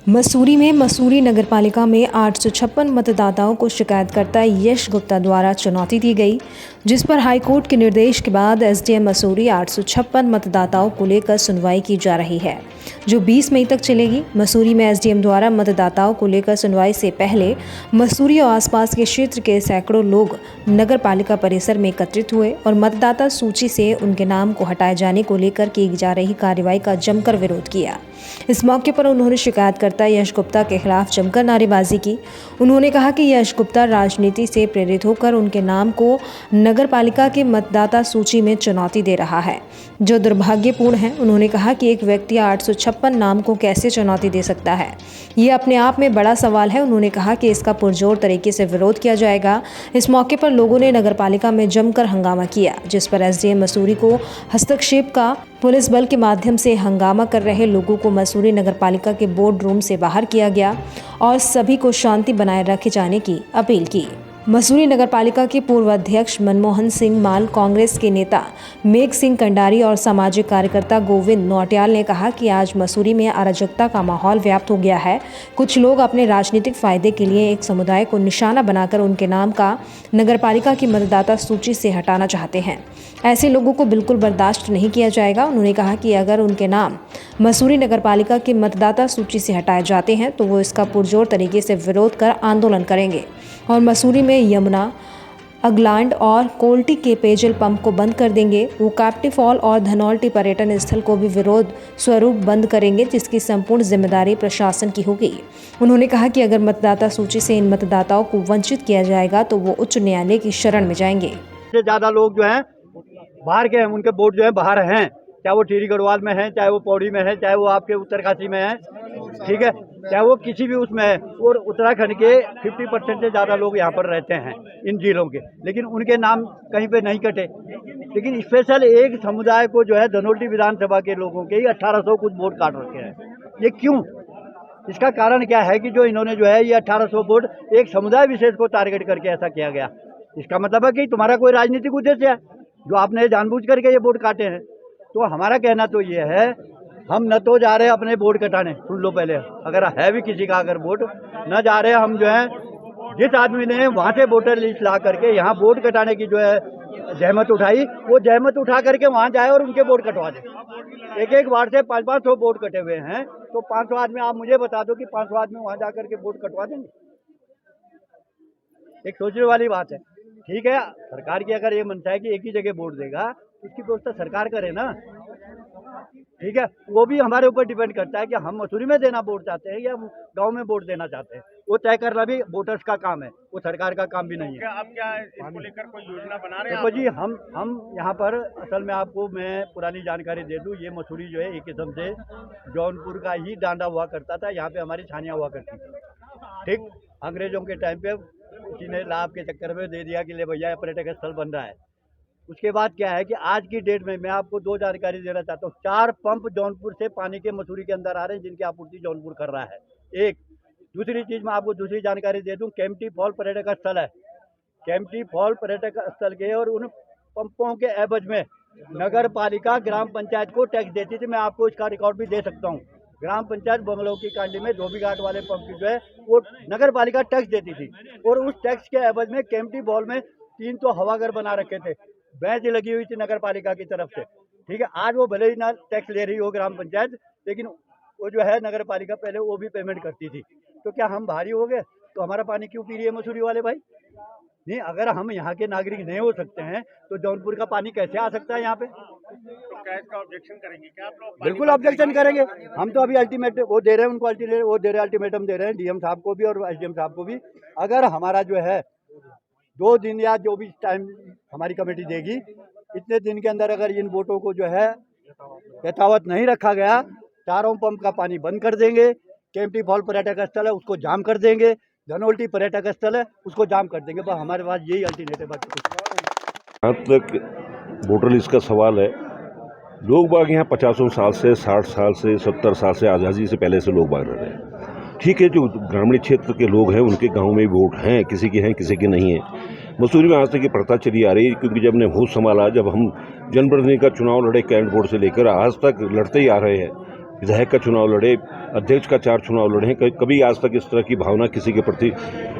मसूरी में मसूरी नगरपालिका में 856 मतदाताओं को शिकायतकर्ता यश गुप्ता द्वारा चुनौती दी गई, जिस पर हाईकोर्ट के निर्देश के बाद एसडीएम मसूरी 856 मतदाताओं को लेकर सुनवाई की जा रही है, जो 20 मई तक चलेगी। मसूरी में एसडीएम द्वारा मतदाताओं को लेकर सुनवाई से पहले मसूरी और आसपास के क्षेत्र के सैकड़ों लोग नगरपालिका परिसर में एकत्रित हुए और मतदाता सूची से उनके नाम को हटाए जाने को लेकर की जा रही कार्रवाई का जमकर विरोध किया। इस मौके पर उन्होंने शिकायतकर्ता यश गुप्ता के खिलाफ जमकर नारेबाजी की। उन्होंने कहा कि यश गुप्ता राजनीति से प्रेरित होकर उनके नाम को नगरपालिका के मतदाता सूची में चुनौती दे रहा है, जो दुर्भाग्यपूर्ण है। उन्होंने कहा कि एक व्यक्ति 856 नाम को कैसे चुनौती दे सकता है, ये अपने आप में बड़ा सवाल है। उन्होंने कहा कि इसका पुरजोर तरीके से विरोध किया जाएगा। इस मौके पर लोगों ने नगरपालिका में जमकर हंगामा किया, जिस पर एसडीएम मसूरी को हस्तक्षेप का पुलिस बल के माध्यम से हंगामा कर रहे लोगों को मसूरी नगरपालिका के बोर्ड रूम से बाहर किया गया और सभी को शांति बनाए रखे जाने की अपील की। मसूरी नगरपालिका के पूर्व अध्यक्ष मनमोहन सिंह माल, कांग्रेस के नेता मेघ सिंह कंडारी और सामाजिक कार्यकर्ता गोविंद नौटियाल ने कहा कि आज मसूरी में अराजकता का माहौल व्याप्त हो गया है। कुछ लोग अपने राजनीतिक फायदे के लिए एक समुदाय को निशाना बनाकर उनके नाम का नगरपालिका की मतदाता सूची से हटाना चाहते हैं। ऐसे लोगों को बिल्कुल बर्दाश्त नहीं किया जाएगा। उन्होंने कहा कि अगर उनके नाम मसूरी नगरपालिका की मतदाता सूची से हटाए जाते हैं तो वो इसका पुरजोर तरीके से विरोध कर आंदोलन करेंगे और मसूरी में यमुना, अगलांड और कोल्टी के पेयजल पंप को बंद कर देंगे। वो कैप्टी फॉल और धनौल्टी पर्यटन स्थल को भी विरोध स्वरूप बंद करेंगे, जिसकी संपूर्ण जिम्मेदारी प्रशासन की होगी। उन्होंने कहा कि अगर मतदाता सूची से इन मतदाताओं को वंचित किया जाएगा तो वो उच्च न्यायालय की शरण में जाएंगे। ज़्यादा लोग जो हैं बाहर के हैं, उनके वोट जो है बाहर हैं, चाहे वो टिहरी गढ़वाल में है, चाहे वो पौड़ी में है, चाहे वो आपके उत्तरकाशी में है, ठीक है, चाहे वो किसी भी उसमें है। और उत्तराखंड के 50% से ज़्यादा लोग यहाँ पर रहते हैं इन जिलों के, लेकिन उनके नाम कहीं पे नहीं कटे। लेकिन स्पेशल एक समुदाय को जो है धनौल्टी विधानसभा के लोगों के ही 1800 कुछ वोट काट रखे हैं। ये क्यों? इसका कारण क्या है कि जो इन्होंने जो है ये 1800 वोट एक समुदाय विशेष को टारगेट करके ऐसा किया गया। इसका मतलब है कि तुम्हारा कोई राजनीतिक उद्देश्य है जो आपने जानबूझ करके ये वोट काटे हैं। तो हमारा कहना तो ये है, हम न तो जा रहे हैं अपने वोट कटाने, सुन लो पहले, अगर है भी किसी का अगर वोट, न जा रहे हम जो है जिस आदमी ने वहाँ से वोटर लिस्ट ला करके यहाँ वोट कटाने की जो है जहमत उठाई, वो जहमत उठा करके वहाँ जाए और उनके वोट कटवा दे। एक एक वार्ड से 500 वोट कटे हुए हैं, तो 500 आदमी आप मुझे बता दो कि 500 आदमी वहाँ जा करके वोट कटवा देंगे? एक सोचने वाली बात है। ठीक है, सरकार की अगर ये मनता है कि एक ही जगह वोट देगा, इसकी व्यवस्था सरकार करे ना, ठीक है। वो भी हमारे ऊपर डिपेंड करता है कि हम मसूरी में देना वोट चाहते हैं या गांव में वोट देना चाहते हैं। वो तय करना भी वोटर्स का काम है, वो सरकार का काम भी नहीं है। आप क्या इसको लेकर कोई योजना बना रहे हैं? देखो जी, हम यहाँ पर असल में आपको मैं पुरानी जानकारी दे दूँ। ये मसूरी जो है एक किस्म से जौनपुर का ही डांडा हुआ करता था। यहाँ पे हमारी छानियाँ हुआ करती थी, ठीक। अंग्रेजों के टाइम पे किसी ने लाभ के चक्कर में दे दिया कि ले भैया पर्यटक स्थल बन रहा है। उसके बाद क्या है कि आज की डेट में मैं आपको दो जानकारी देना चाहता हूँ। 4 पंप जौनपुर से पानी के मसूरी के अंदर आ रहे हैं, जिनकी आपूर्ति जौनपुर कर रहा है। एक दूसरी चीज़ मैं आपको दूसरी जानकारी दे दूँ, केम्प्टी फॉल पर्यटक स्थल है। केम्प्टी फॉल पर्यटक स्थल के और उन पंपों के एवज में नगर पालिका ग्राम पंचायत को टैक्स देती थी। मैं आपको इसका रिकॉर्ड भी दे सकता हूँ। ग्राम पंचायत बंगलों की कांडी में धोबी घाट वाले पंप की जो है वो नगर पालिका टैक्स देती थी, और उस टैक्स के एवज में केम्प्टी फॉल में 3 तो हवाघर बना रखे थे, बेंच लगी हुई थी नगर पालिका की तरफ से, ठीक है। आज वो भले ही ना टैक्स ले रही हो ग्राम पंचायत, लेकिन वो जो है नगर पालिका पहले वो भी पेमेंट करती थी। तो क्या हम भारी हो गए? तो हमारा पानी क्यों पी रही है मसूरी वाले भाई? नहीं, अगर हम यहाँ के नागरिक नहीं हो सकते हैं तो जौनपुर का पानी कैसे आ सकता है यहाँ पे? तो क्या इसका ऑब्जेक्शन करेंगे क्या आप लोग? बिल्कुल ऑब्जेक्शन करेंगे। हम तो अभी अल्टीमेट वो दे रहे हैं उनको, अल्टीमेटम दे रहे हैं डीएम साहब को भी और एसडीएम साहब को भी। अगर हमारा जो है 2 दिन या जो भी टाइम हमारी कमेटी देगी, इतने दिन के अंदर अगर इन वोटों को जो है यथावत नहीं रखा गया, चारों पंप का पानी बंद कर देंगे। केम्प्टी फॉल पर्यटक स्थल है उसको जाम कर देंगे, धनौल्टी पर्यटक स्थल है उसको जाम कर देंगे। बस हमारे पास यही अल्टरनेटिव है। जहाँ तक वोटर लिस्ट का सवाल है, लोग बाग यहाँ 50 साल से 60 साल से 70 साल से आज़ादी से पहले से लोग बाग रह रहे हैं। ठीक है, जो ग्रामीण क्षेत्र के लोग हैं उनके गांव में वोट हैं, किसी के हैं किसी के नहीं है। मसूरी में आज तक ये प्रथा चली आ रही है, क्योंकि जब ने होश संभाला, जब हम जनप्रतिनिधि का चुनाव लड़े कैंट बोर्ड से लेकर आज तक लड़ते ही आ रहे हैं, विधायक का चुनाव लड़े, अध्यक्ष का 4 चुनाव लड़े हैं। कभी आज तक इस तरह की भावना किसी के प्रति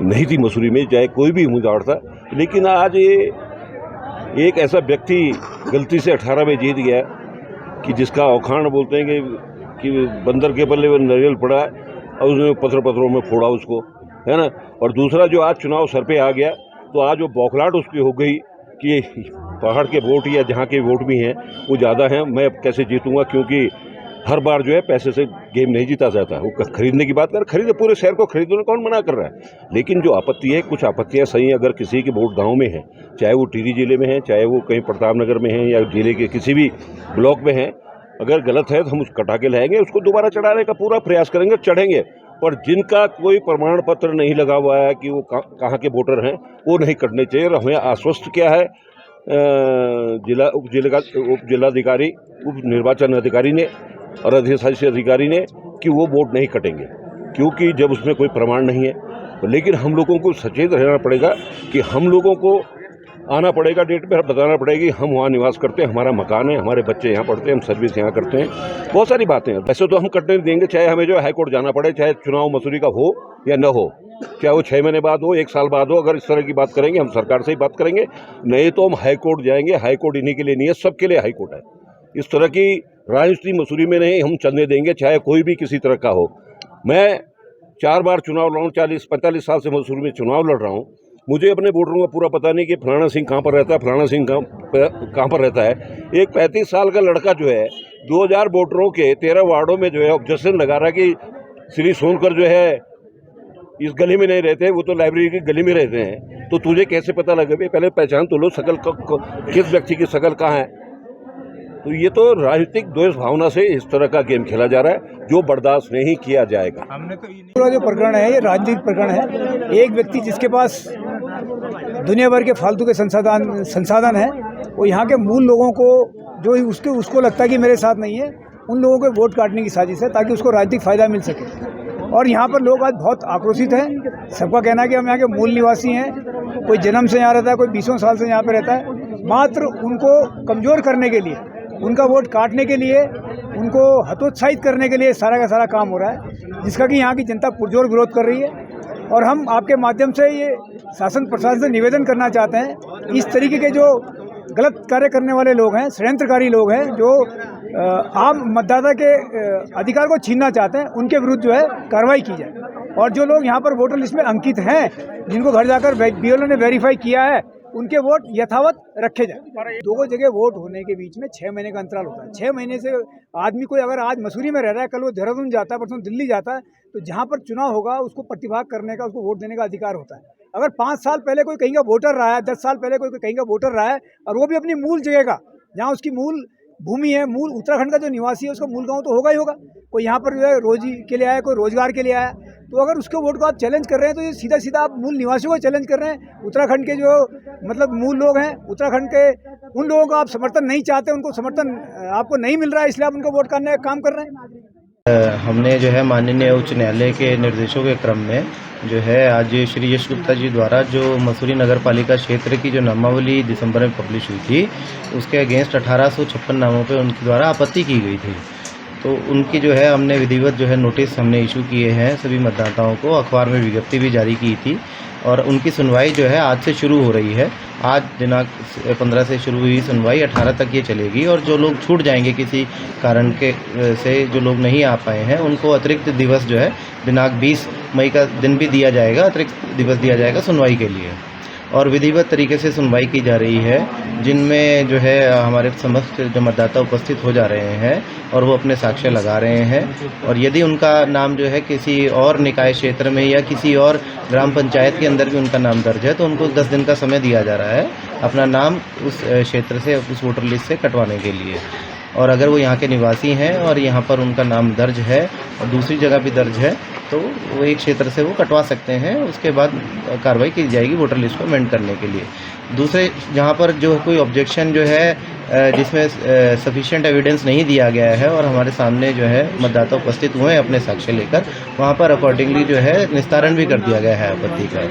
नहीं थी मसूरी में, चाहे कोई भी उम्मीदवार था। लेकिन आज ये एक ऐसा व्यक्ति गलती से 18 में जीत गया कि जिसका औखाण बोलते हैं कि बंदर के पल्ले में नारियल पड़ा और उसने पत्रों में फोड़ा उसको, है ना। और दूसरा जो आज चुनाव सर पे आ गया, तो आज वो बौखलाहट उसकी हो गई कि पहाड़ के वोट या जहाँ के वोट भी हैं वो ज़्यादा हैं, मैं कैसे जीतूंगा, क्योंकि हर बार जो है पैसे से गेम नहीं जीता जाता। वो खरीदने की बात कर, खरीदे पूरे शहर को खरीदने कौन मना कर रहा है। लेकिन जो आपत्ति है, कुछ आपत्तियां सही हैं। अगर किसी के वोट गांव में है, चाहे वो टिहरी जिले में है, चाहे वो कहीं प्रताप नगर में है या जिले के किसी भी ब्लॉक में है, अगर गलत है तो हम उसको कटा के लाएंगे, उसको दोबारा चढ़ाने का पूरा प्रयास करेंगे, चढ़ेंगे। पर जिनका कोई प्रमाण पत्र नहीं लगा हुआ है कि वो कहाँ के वोटर हैं, वो नहीं कटने चाहिए। और हमें आश्वस्त किया है उप जिलाधिकारी, उप निर्वाचन अधिकारी ने और अधिशासी अधिकारी ने कि वो वोट नहीं कटेंगे, क्योंकि जब उसमें कोई प्रमाण नहीं है। लेकिन हम लोगों को सचेत रहना पड़ेगा कि हम लोगों को आना पड़ेगा, डेट पे बताना पड़ेगी हम वहाँ निवास करते हैं, हमारा मकान है, हमारे बच्चे यहाँ पढ़ते हैं, हम सर्विस यहाँ करते हैं, बहुत सारी बातें हैं। वैसे तो हम कटने नहीं देंगे, चाहे हमें जो हाई कोर्ट जाना पड़े, चाहे चुनाव मसूरी का हो या न हो, चाहे वो 6 महीने बाद हो, 1 साल बाद हो। अगर इस तरह की बात करेंगे हम सरकार से ही बात करेंगे, नहीं तो हम हाई कोर्ट जाएंगे। हाई कोर्ट इन्हीं के लिए नहीं है, सबके लिए हाई कोर्ट है। इस तरह की राजनीति मसूरी में नहीं हम चलने देंगे, चाहे कोई भी किसी तरह का हो। मैं 4 बार चुनाव लड़ा हूँ, 40-45 साल से मसूरी में चुनाव लड़ रहा हूँ। मुझे अपने वोटरों का पूरा पता नहीं कि फलाना सिंह कहाँ पर रहता है, फलाना सिंह कहाँ पर रहता है। एक 35 साल का लड़का जो है 2000 वोटरों के 13 वार्डों में जो है ऑब्जेक्शन लगा रहा है कि श्री सोनकर जो है इस गली में नहीं रहते, वो तो लाइब्रेरी की गली में रहते हैं। तो तुझे कैसे पता लगे? पहले पहचान तो लो, शकल किस व्यक्ति की शकल कहाँ है। तो ये तो राजनीतिक द्वेष भावना से इस तरह का गेम खेला जा रहा है, जो बर्दाश्त नहीं किया जाएगा। पूरा जो प्रकरण है ये राजनीतिक प्रकरण है। एक व्यक्ति जिसके पास दुनिया भर के फालतू के संसाधन है, वो यहाँ के मूल लोगों को जो उसको लगता है कि मेरे साथ नहीं है, उन लोगों को वोट काटने की साजिश है ताकि उसको राजनीतिक फायदा मिल सके। और यहाँ पर लोग आज बहुत आक्रोशित हैं। सबका कहना है कि हम यहाँ के मूल निवासी हैं, कोई जन्म से यहाँ रहता है, कोई 20 साल से यहाँ पे रहता है। मात्र उनको कमज़ोर करने के लिए, उनका वोट काटने के लिए, उनको हतोत्साहित करने के लिए सारा का सारा काम हो रहा है, जिसका कि यहाँ की जनता पुरजोर विरोध कर रही है। और हम आपके माध्यम से ये शासन प्रशासन से निवेदन करना चाहते हैं, इस तरीके के जो गलत कार्य करने वाले लोग हैं, षड्यंत्रकारी लोग हैं, जो आम मतदाता के अधिकार को छीनना चाहते हैं, उनके विरुद्ध जो है कार्रवाई की जाए। और जो लोग यहाँ पर वोटर लिस्ट में अंकित हैं, जिनको घर जाकर BLO ने वेरीफाई किया है, उनके वोट यथावत रखे जाए। 2 जगह वोट होने के बीच में 6 महीने का अंतराल होता है। 6 महीने से आदमी कोई अगर आज मसूरी में रह रहा है, कल वो देहरादून जाता है, परसों दिल्ली जाता है, तो जहाँ पर चुनाव होगा उसको प्रतिभाग करने का, उसको वोट देने का अधिकार होता है। अगर 5 साल पहले कोई कहीं का वोटर रहा है, 10 साल पहले कोई कहीं का वोटर रहा है, और वो भी अपनी मूल जगह का, जहाँ उसकी मूल भूमि है, मूल उत्तराखंड का जो निवासी है, उसका मूल गाँव तो होगा ही होगा। कोई यहाँ पर जो है रोजी के लिए आया, कोई रोजगार के लिए आया, तो अगर उसके वोट को आप चैलेंज कर रहे हैं, तो ये सीधा सीधा आप मूल निवासियों को चैलेंज कर रहे हैं। उत्तराखंड के जो मतलब मूल लोग हैं, उत्तराखंड के उन लोगों का आप समर्थन नहीं चाहते, उनको समर्थन आपको नहीं मिल रहा है, इसलिए आप उनको वोट करने का काम कर रहे हैं। हमने जो है माननीय उच्च न्यायालय के निर्देशों के क्रम में जो है आज श्री यश गुप्ता जी द्वारा जो मसूरी नगर पालिका क्षेत्र की जो नामावली दिसंबर में पब्लिश हुई थी, उसके अगेंस्ट 1856 नामों पे उनके द्वारा आपत्ति की गई थी। तो उनकी जो है हमने विधिवत जो है नोटिस हमने इशू किए हैं सभी मतदाताओं को, अखबार में विज्ञप्ति भी जारी की थी, और उनकी सुनवाई जो है आज से शुरू हो रही है। आज दिनांक 15 से शुरू हुई सुनवाई 18 तक ये चलेगी, और जो लोग छूट जाएंगे किसी कारण के से, जो लोग नहीं आ पाए हैं, उनको अतिरिक्त दिवस जो है दिनांक 20 मई का दिन भी दिया जाएगा, अतिरिक्त दिवस दिया जाएगा सुनवाई के लिए। और विधिवत तरीके से सुनवाई की जा रही है, जिनमें जो है हमारे समस्त जो मतदाता उपस्थित हो जा रहे हैं और वो अपने साक्ष्य लगा रहे हैं। और यदि उनका नाम जो है किसी और निकाय क्षेत्र में या किसी और ग्राम पंचायत के अंदर भी उनका नाम दर्ज है, तो उनको 10 दिन का समय दिया जा रहा है अपना नाम उस क्षेत्र से, उस वोटर लिस्ट से कटवाने के लिए। और अगर वो यहाँ के निवासी हैं और यहाँ पर उनका नाम दर्ज है और दूसरी जगह भी दर्ज है, तो वो एक क्षेत्र से वो कटवा सकते हैं। उसके बाद कार्रवाई की जाएगी वोटर लिस्ट को अमेंड करने के लिए। दूसरे जहाँ पर जो कोई ऑब्जेक्शन जो है जिसमें सफिशिएंट एविडेंस नहीं दिया गया है और हमारे सामने जो है मतदाता उपस्थित हुए हैं अपने साक्ष्य लेकर, वहाँ पर अकॉर्डिंगली जो है निस्तारण भी कर दिया गया है आपत्ति का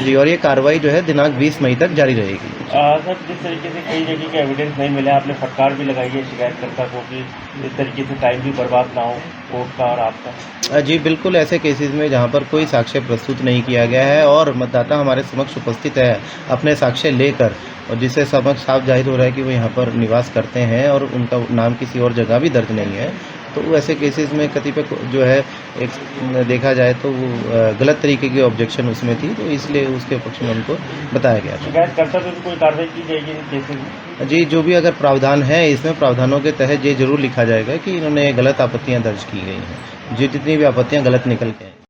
जी। और ये कार्रवाई जो है दिनांक 20 मई तक जारी रहेगी। सर, जिस तरीके से कई जगह का एविडेंस नहीं मिला, आपने फटकार भी लगाई है शिकायतकर्ता को कि इस तरीके से टाइम भी बर्बाद ना हो कोर्ट का और आपका। जी बिल्कुल, ऐसे केसेस में जहाँ पर कोई साक्ष्य प्रस्तुत नहीं किया गया है और मतदाता हमारे समक्ष उपस्थित है अपने साक्ष्य लेकर, और जिससे समक्ष साफ जाहिर हो रहा है कि वो यहाँ पर निवास करते हैं और उनका नाम किसी और जगह भी दर्ज नहीं है, तो ऐसे केसेस में कतिपय जो है एक देखा जाए तो वो गलत तरीके की ऑब्जेक्शन उसमें थी, तो इसलिए उसके पक्ष में उनको बताया गया था। शिकायतकर्ता पे भी कोई कार्रवाई की जाएगी इन केसेस में? जी, जो भी अगर प्रावधान है इसमें, प्रावधानों के तहत ये जरूर लिखा जाएगा कि इन्होंने गलत आपत्तियाँ दर्ज की गई हैं, जितनी भी आपत्तियाँ गलत निकल के हैं।